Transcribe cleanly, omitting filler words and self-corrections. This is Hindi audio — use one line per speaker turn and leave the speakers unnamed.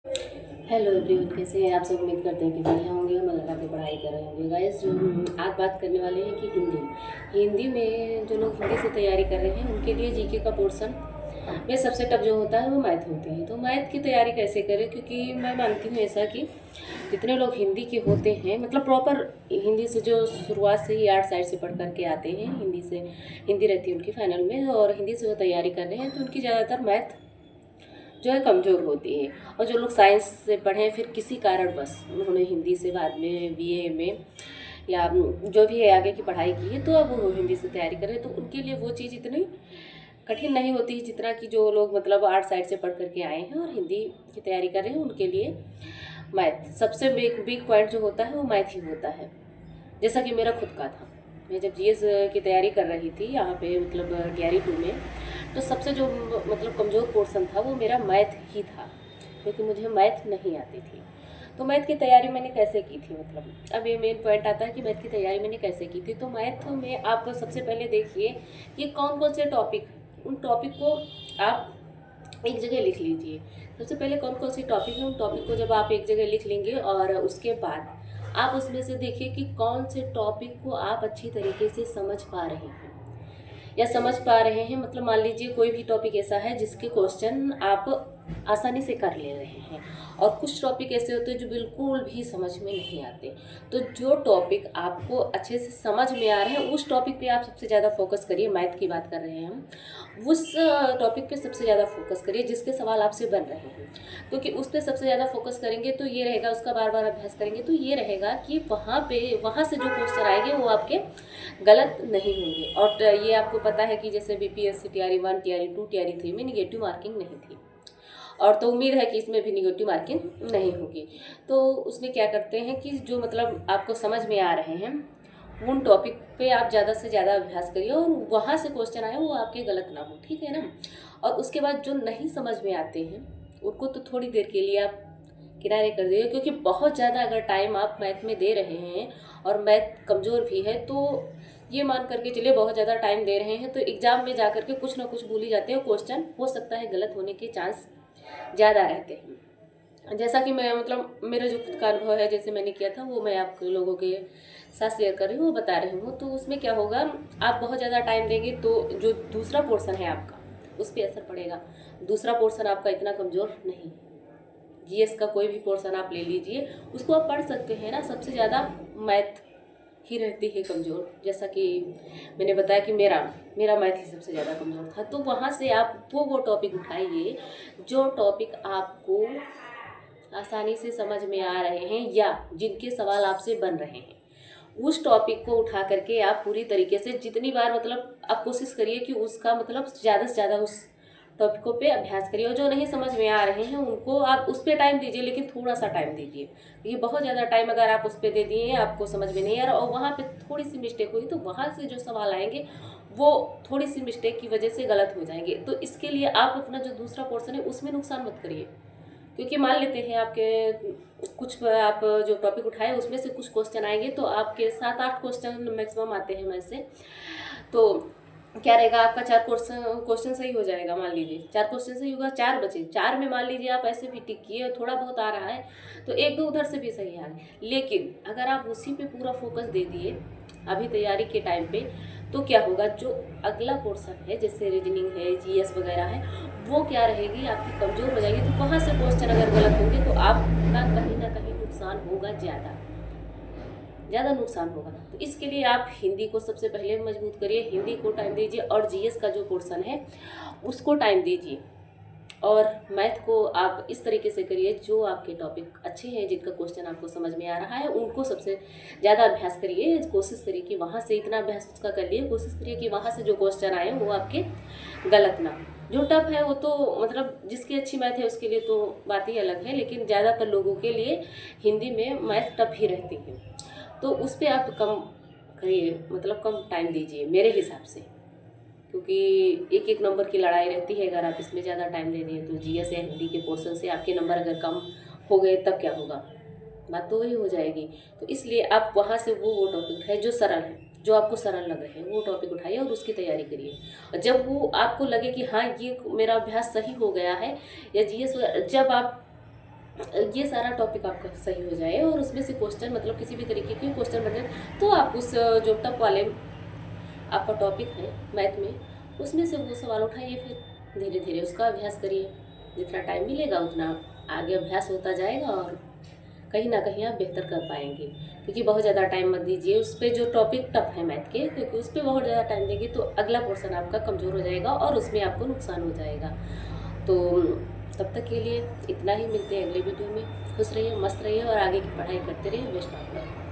हेलो एवरीवन, कैसे हैं आप सब। उम्मीद करते हैं कि बढ़िया होंगे, मन लगा के पढ़ाई कर रहे होंगे। गाइस, जो हम आज बात करने वाले हैं कि हिंदी में जो लोग हिंदी से तैयारी कर रहे हैं उनके लिए जीके का पोर्शन में सबसे टफ जो होता है वो मैथ होती है। तो मैथ की तैयारी कैसे करें, क्योंकि मैं मानती हूँ ऐसा कि जितने लोग हिंदी के होते हैं, मतलब प्रॉपर हिंदी से जो शुरुआत से ही आर्ट साइड से पढ़ करके आते हैं, हिंदी रहती है उनकी फाइनल में, और हिंदी से वो तैयारी कर रहे हैं, तो उनकी ज़्यादातर मैथ जो है कमज़ोर होती है। और जो लोग साइंस से पढ़े फिर किसी कारणवश उन्होंने हिंदी से बाद में बीए में या जो भी है आगे की पढ़ाई की है, तो अब वो हिंदी से तैयारी करें, तो उनके लिए वो चीज़ इतनी कठिन नहीं होती जितना कि जो लोग मतलब आर्ट साइड से पढ़ करके आए हैं और हिंदी की तैयारी कर रहे हैं उनके लिए मैथ सबसे बिग पॉइंट जो होता है वो मैथ ही होता है। जैसा कि मेरा खुद का था, मैं जब जीएस की तैयारी कर रही थी यहाँ पे मतलब टीआरई 2 में, तो सबसे जो मतलब कमज़ोर पोर्शन था वो मेरा मैथ ही था, क्योंकि मुझे मैथ नहीं आती थी। तो मैथ की तैयारी मैंने कैसे की थी, मतलब अब ये मेन पॉइंट आता है कि मैथ की तैयारी मैंने कैसे की थी। तो मैथ में आप सबसे पहले देखिए कि कौन कौन से टॉपिक, उन टॉपिक को आप एक जगह लिख लीजिए। सबसे पहले कौन कौन सी टॉपिक है, उन टॉपिक को जब आप एक जगह लिख लेंगे और उसके बाद आप उसमें से देखिए कि कौन से टॉपिक को आप अच्छी तरीके से समझ पा रहे हैं या समझ पा रहे हैं। मतलब मान लीजिए कोई भी टॉपिक ऐसा है जिसके क्वेश्चन आप आसानी से कर ले रहे हैं, और कुछ टॉपिक ऐसे होते हैं जो बिल्कुल भी समझ में नहीं आते। तो जो टॉपिक आपको अच्छे से समझ में आ रहे हैं उस टॉपिक पे आप सबसे ज़्यादा फोकस करिए। मैथ की बात कर रहे हैं हम, उस टॉपिक पे सबसे ज़्यादा फोकस करिए जिसके सवाल आपसे बन रहे हैं, क्योंकि उस पर सबसे ज़्यादा फोकस करेंगे तो ये रहेगा, उसका बार बार अभ्यास करेंगे तो ये रहेगा कि वहाँ से जो क्वेश्चन आएंगे वो आपके गलत नहीं होंगे। और ये आपको पता है कि जैसे बीपीएससी टीआरई 1, टीआरई 2, टीआरई 3 में निगेटिव मार्किंग नहीं थी, और तो उम्मीद है कि इसमें भी निगेटिव मार्किंग नहीं होगी। तो उसमें क्या करते हैं कि जो मतलब आपको समझ में आ रहे हैं उन टॉपिक पे आप ज़्यादा से ज़्यादा अभ्यास करिए, और वहाँ से क्वेश्चन आए वो आपके गलत ना हो, ठीक है ना। और उसके बाद जो नहीं समझ में आते हैं उनको तो थोड़ी देर के लिए आप किनारे कर दीजिए, क्योंकि बहुत ज़्यादा अगर टाइम आप मैथ में दे रहे हैं और मैथ कमज़ोर भी है, तो ये मान करके चलिए बहुत ज़्यादा टाइम दे रहे हैं तो एग्ज़ाम में जा करके कुछ ना कुछ भूल ही जाते हैं, क्वेश्चन हो सकता है गलत होने के चांस ज़्यादा रहते हैं। जैसा कि मैं मतलब मेरा जो खुद का अनुभव है, जैसे मैंने किया था वो मैं आप लोगों के साथ शेयर कर रही हूँ, वो बता रही हूँ। तो उसमें क्या होगा, आप बहुत ज़्यादा टाइम देंगे तो जो दूसरा पोर्शन है आपका उस पर असर पड़ेगा। दूसरा पोर्शन आपका इतना कमज़ोर नहीं, जीएस का कोई भी पोर्शन आप ले लीजिए उसको आप पढ़ सकते हैं ना। सबसे ज़्यादा मैथ ही रहती है कमज़ोर, जैसा कि मैंने बताया कि मेरा मेरा मैथ ही सबसे ज़्यादा कमज़ोर था। तो वहाँ से आप वो टॉपिक उठाइए जो टॉपिक आपको आसानी से समझ में आ रहे हैं या जिनके सवाल आपसे बन रहे हैं। उस टॉपिक को उठा करके आप पूरी तरीके से जितनी बार मतलब आप कोशिश करिए कि उसका मतलब ज़्यादा से ज़्यादा उस टॉपिकों पे अभ्यास करिए। और जो नहीं समझ में आ रहे हैं उनको आप उस पर टाइम दीजिए, लेकिन थोड़ा सा टाइम दीजिए। ये बहुत ज़्यादा टाइम अगर आप उस पर दे दिए आपको समझ में नहीं आ रहा और वहाँ पे थोड़ी सी मिस्टेक हुई, तो वहाँ से जो सवाल आएंगे वो थोड़ी सी मिस्टेक की वजह से गलत हो जाएंगे। तो इसके लिए आप अपना जो दूसरा पोर्शन है उसमें नुकसान मत करिए, क्योंकि मान लेते हैं आपके कुछ आप जो टॉपिक उठाए उसमें से कुछ क्वेश्चन आएंगे, तो आपके 7-8 क्वेश्चन मैक्सिमम आते हैं में से, तो क्या रहेगा आपका 4 क्वेश्चन सही हो जाएगा। मान लीजिए 4 क्वेश्चन सही होगा, 4 बचे, 4 में मान लीजिए आप ऐसे भी टिक किए, थोड़ा बहुत आ रहा है तो 1-2 उधर से भी सही आ गए। लेकिन अगर आप उसी पे पूरा फोकस दे दिए अभी तैयारी के टाइम पे, तो क्या होगा, जो अगला पोर्शन है जैसे रीजनिंग है, जीएस वगैरह है, वो क्या रहेगी आपकी कमज़ोर हो जाएगी। तो वहाँ से क्वेश्चन अगर गलत होंगे तो आपका कहीं ना कहीं नुकसान होगा, ज़्यादा नुकसान होगा। तो इसके लिए आप हिंदी को सबसे पहले मजबूत करिए, हिंदी को टाइम दीजिए, और जीएस का जो पोर्शन है उसको टाइम दीजिए। और मैथ को आप इस तरीके से करिए जो आपके टॉपिक अच्छे हैं, जिनका क्वेश्चन आपको समझ में आ रहा है उनको सबसे ज़्यादा अभ्यास करिए। कोशिश करिए कि वहाँ से इतना अभ्यास उसका कर लिए, कोशिश करिए कि वहाँ से जो क्वेश्चन आए वो आपके गलत ना हो। जो टफ है वो तो मतलब जिसकी अच्छी मैथ है उसके लिए तो बात ही अलग है, लेकिन ज़्यादातर लोगों के लिए हिंदी में मैथ टफ ही रहती है। तो उस पर आप कम करिए, मतलब कम टाइम दीजिए मेरे हिसाब से, क्योंकि एक एक नंबर की लड़ाई रहती है। अगर आप इसमें ज़्यादा टाइम दे दिए तो जीएस या हिंदी के पोर्शन से आपके नंबर अगर कम हो गए तब क्या होगा, बात तो वही हो जाएगी। तो इसलिए आप वहाँ से वो टॉपिक है जो सरल है, जो आपको सरल लग रहे हैं वो टॉपिक उठाइए और उसकी तैयारी करिए। और जब वो आपको लगे कि हाँ ये मेरा अभ्यास सही हो गया है या जीएस, जब आप ये सारा टॉपिक आपका सही हो जाए और उसमें से क्वेश्चन मतलब किसी भी तरीके के क्वेश्चन बने, तो आप उस जो टफ वाले आपका टॉपिक है मैथ में, उसमें से वो सवाल उठाइए, फिर धीरे धीरे उसका अभ्यास करिए। जितना टाइम मिलेगा उतना आगे अभ्यास होता जाएगा और कहीं ना कहीं आप बेहतर कर पाएंगे। क्योंकि बहुत ज़्यादा टाइम मत दीजिए उस पर, जो टॉपिक टफ है मैथ के, क्योंकि उस पर बहुत ज़्यादा टाइम देंगे तो अगला पोर्शन आपका कमज़ोर हो जाएगा और उसमें आपको नुकसान हो जाएगा। तो तब तक के लिए इतना ही, मिलते हैं अगले वीडियो में। खुश रहिए, मस्त रहिए और आगे की पढ़ाई करते रहिए। Best of luck.